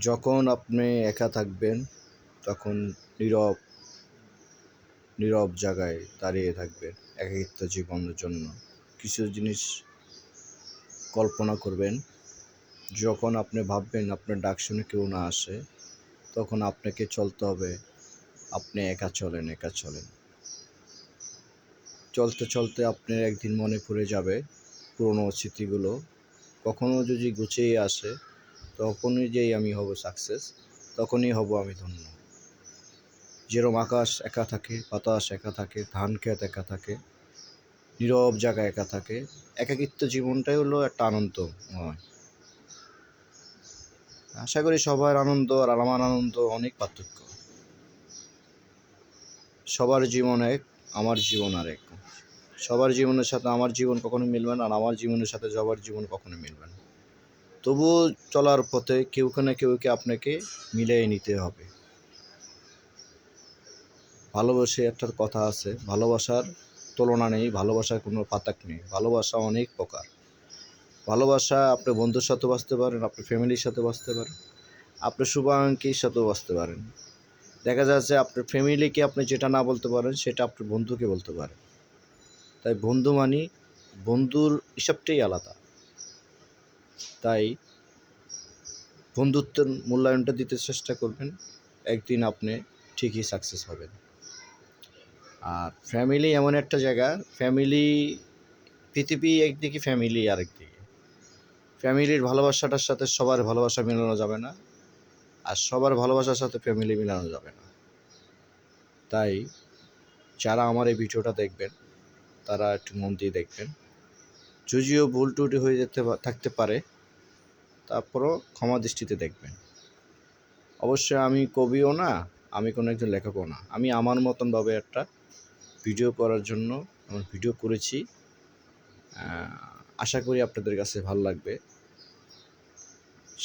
যখন আপনি একা থাকবেন তখন নীরব নীরব জায়গায় দাঁড়িয়ে থাকবেন একাকিত্ব জীবনের জন্য। কিছু জিনিস কল্পনা করবেন। যখন আপনি ভাববেন আপনার ডাক শুনে কেউ না আসে, তখন আপনাকে চলতে হবে। আপনি একা চলেন, একা চলেন। চলতে চলতে আপনার একদিন মনে পড়ে যাবে পুরনো স্মৃতিগুলো। কখনো যদি গুছিয়ে আসে, তখনই যেই আমি হব সাকসেস, তখনই হব আমি ধন্য। যেরকম আকাশ একা থাকে, বাতাস একা থাকে, ধান ক্ষেত একা থাকে, নীরব জায়গা একা থাকে, একাকিত্ব জীবনটাই হলো একটা আনন্দময়। আশা করি সবার আনন্দ আর আমার আনন্দ অনেক পার্থক্য। সবার জীবন এক, আমার জীবন আর এক। সবার জীবনের সাথে আমার জীবন কখনো মিলবে না, আর আমার জীবনের সাথে সবার জীবন কখনো মিলবে না। তবুও চলার পথে কেউকে না কেউকে আপনাকে মিলিয়ে নিতে হবে। ভালোবাসে একটার কথা আছে, ভালোবাসার তুলনা নেই, ভালোবাসার কোনো পার্থক্য নেই। ভালোবাসা অনেক প্রকার। ভালোবাসা আপনি বন্ধুর সাথে বাঁচতে পারেন, আপনি ফ্যামিলির সাথে বাঁচতে পারেন, আপনি শুভাকাঙ্ক্ষীর সাথেও বাঁচতে পারেন। দেখা যাচ্ছে আপনার ফ্যামিলিকে আপনি যেটা না বলতে পারেন সেটা আপনার বন্ধুকে বলতে পারেন। তাই বন্ধু মানি, বন্ধুর হিসাবটাই আলাদা। তাই বন্ধুত্বের মূল্যায়নটা দিতে চেষ্টা করবেন, একদিন আপনি ঠিকই সাকসেস হবেন। আর ফ্যামিলি এমন একটা জায়গা, ফ্যামিলি পৃথিবী একদিকে, ফ্যামিলি আরেকদিকে। ফ্যামিলির ভালোবাসাটার সাথে সবার ভালোবাসা মেলানো যাবে না, আর সবার ভালোবাসার সাথে ফ্যামিলি মেলানো যাবে না। তাই যারা আমার এই ভিডিওটা দেখবেন তারা একটু মন দিয়ে দেখবেন। যদিও ভুল ত্রুটি হয়ে থাকতে পারে, তারপরও ক্ষমা দৃষ্টিতে দেখবেন। অবশ্যই আমি কবিও না, আমি কোনো একজন লেখকও না। আমি আমার মতনভাবে একটা ভিডিও করার জন্য আমার ভিডিও করেছি। আশা করি আপনাদের কাছে ভালো লাগবে।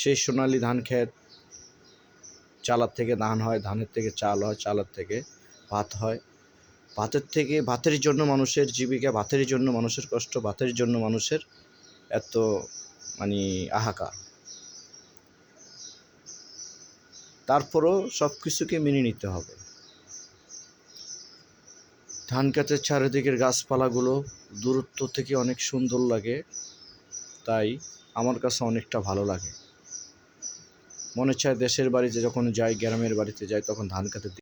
সেই সোনালি ধান ক্ষেত, চালার থেকে ধান হয়, ধানের থেকে চাল হয়, চালের থেকে ভাত হয়, ভাতের জন্য মানুষের জীবিকা, ভাতের জন্য মানুষের কষ্ট, ভাতের জন্য মানুষের এত হাহাকার। তারপরও সব কিছুকে মেনে নিতে হবে। ধান ক্ষেতের চারিদিকের গাছপালাগুলো দূরত্ব থেকে অনেক সুন্দর লাগে, তাই আমার কাছে অনেকটা ভালো লাগে। মনে চায় দেশের বাড়িতে যখন যাই, গ্রামের বাড়িতে যাই, তখন ধান ক্ষেতের